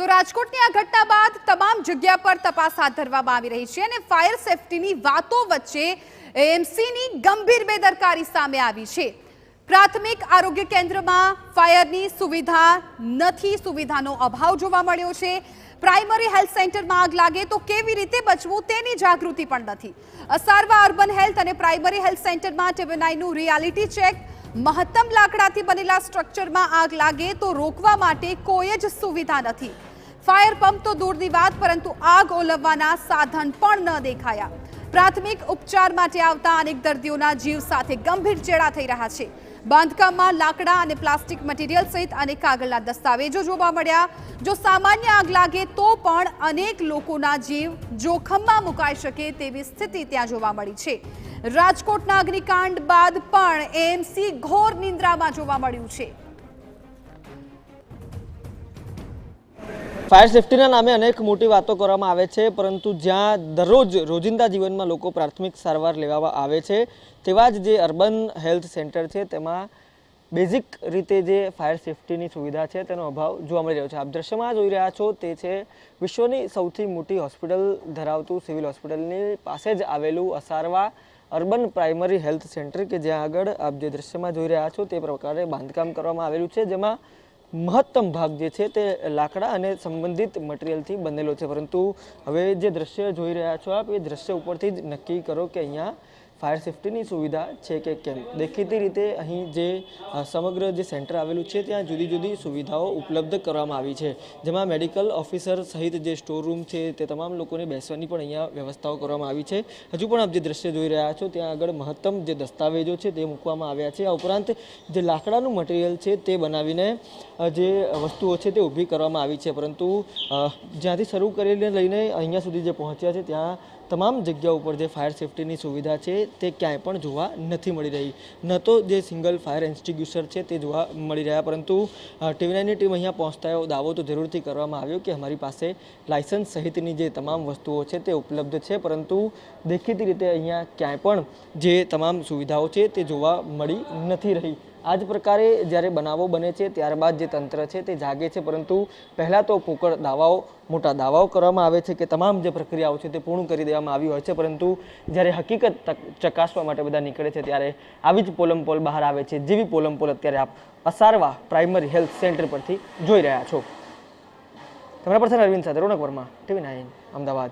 તો રાજકોટની આ ઘટના બાદ તમામ જગ્યા પર તપાસ હાથ ધરવામાં આવી રહી છે અને ફાયર સેફટીની વાતો વચ્ચે એએમસીની ગંભીર બેદરકારી સામે આવી છે। પ્રાથમિક આરોગ્ય કેન્દ્રમાં ફાયરની સુવિધા નથી, સુવિધાનો અભાવ જોવા મળ્યો છે। પ્રાઇમરી હેલ્થ સેન્ટરમાં આગ લાગે તો કેવી રીતે બચવું તેની જાગૃતિ પણ નથી। અસારવા અર્બન હેલ્થ અને પ્રાઇમરી હેલ્થ સેન્ટરમાં ટેબનાઈનું રિયાલિટી ચેક, મહત્તમ લાકડાથી બનેલા સ્ટ્રક્ચરમાં આગ લાગે તો રોકવા માટે કોઈ જ સુવિધા નથી। ફાયર પંપ તો દૂરની વાત, પરંતુ આગ ઓલવવાના સાધન પણ ન દેખાયા। પ્રાથમિક ઉપચાર માટે આવતા અનેક દર્દીઓના જીવ સાથે ગંભીર ચેડા થઈ રહ્યા છે। બાંધકામમાં લાકડા અને પ્લાસ્ટિક મટીરીયલ સહિત અનેક કાગળના દસ્તાવેજો જોવા મળ્યા। જો સામાન્ય આગ લાગે તો પણ અનેક લોકોના જીવ જોખમમાં મુકાઈ શકે તેવી સ્થિતિ ત્યાં જોવા મળી છે। રાજકોટના અગ્નિકાંડ બાદ પણ એએમસી ઘોર નિંદ્રામાં જોવા મળ્યું છે। ફાયર સેફટીના નામે અનેક મોટી વાતો કરવામાં આવે છે, પરંતુ જ્યાં દરરોજ રોજિંદા જીવનમાં લોકો પ્રાથમિક સારવાર લેવા આવે છે તેવા જ જે અર્બન હેલ્થ સેન્ટર છે તેમાં બેઝિક રીતે જે ફાયર સેફટીની સુવિધા છે તેનો અભાવ જોવા મળી રહ્યો છે। આપ દ્રશ્યમાં જોઈ રહ્યા છો તે છે વિશ્વની સૌથી મોટી હોસ્પિટલ ધરાવતું સિવિલ હોસ્પિટલની પાસે જ આવેલું Asarwa urban primary health centre કે જ્યાં આગળ આપ જે દ્રશ્યમાં જોઈ રહ્યા છો તે પ્રકારે બાંધકામ કરવામાં આવેલું છે, જેમાં મહત્તમ ભાગ જે છે તે લાકડા અને સંબંધિત મટીરિયલથી બનેલો છે। પરંતુ હવે જે દ્રશ્ય જોઈ રહ્યા છો આપ, એ દ્રશ્ય ઉપરથી જ નક્કી કરો કે અહીંયા ફાયર સેફટીની સુવિધા છે કે કેમ। દેખીતી રીતે અહીં જે સમગ્ર જે સેન્ટર આવેલું છે ત્યાં જુદી જુદી સુવિધાઓ ઉપલબ્ધ કરવામાં આવી છે, જેમાં મેડિકલ ઓફિસર સહિત જે સ્ટોર રૂમ છે તે તમામ લોકોને બેસવાની પણ અહીંયા વ્યવસ્થાઓ કરવામાં આવી છે। હજુ પણ આપ જે દ્રશ્ય જોઈ રહ્યા છો ત્યાં આગળ મહત્તમ જે દસ્તાવેજો છે તે મૂકવામાં આવ્યા છે। આ ઉપરાંત જે લાકડાનું મટીરિયલ છે તે બનાવીને જે વસ્તુઓ છે તે ઊભી કરવામાં આવી છે, પરંતુ જ્યાંથી શરૂ કરીને લઈને અહીંયા સુધી જે પહોંચ્યા છે ત્યાં તમામ જગ્યા ઉપર જે ફાયર સેફટીની સુવિધા છે તે ક્યાંય પણ જોવા નથી મળી રહી। ન તો જે સિંગલ ફાયર એક્સ્ટિંગ્વિશર છે તે જોવા મળી રહ્યા, પરંતુ ટીવી9ની ટીમ અહીંયા પહોંચતા એવો દાવો તો જરૂરથી કરવામાં આવ્યો કે અમારી પાસે લાયસન્સ સહિતની જે તમામ વસ્તુઓ છે તે ઉપલબ્ધ છે, પરંતુ દેખીતી રીતે અહીંયા ક્યાંય પણ જે તમામ સુવિધાઓ છે તે જોવા મળી નથી રહી। આ જ પ્રકારે જ્યારે બનાવો બને છે ત્યારબાદ જે તંત્ર છે તે જાગે છે, પરંતુ પહેલાં તો પોકળ દાવાઓ, મોટા દાવાઓ કરવામાં આવે છે કે તમામ જે પ્રક્રિયાઓ છે તે પૂર્ણ કરી દેવામાં આવી હોય છે, પરંતુ જ્યારે હકીકત ચકાસવા માટે બધા નીકળે છે ત્યારે આવી જ પોલમપોલ બહાર આવે છે, જેવી પોલમપોલ અત્યારે આપ અસારવા પ્રાઇમરી હેલ્થ સેન્ટર પરથી જોઈ રહ્યા છો। કેમેરા પર્સન અરવિંદ સાથે રોનક વર્મા, ટીવી9 અમદાવાદ।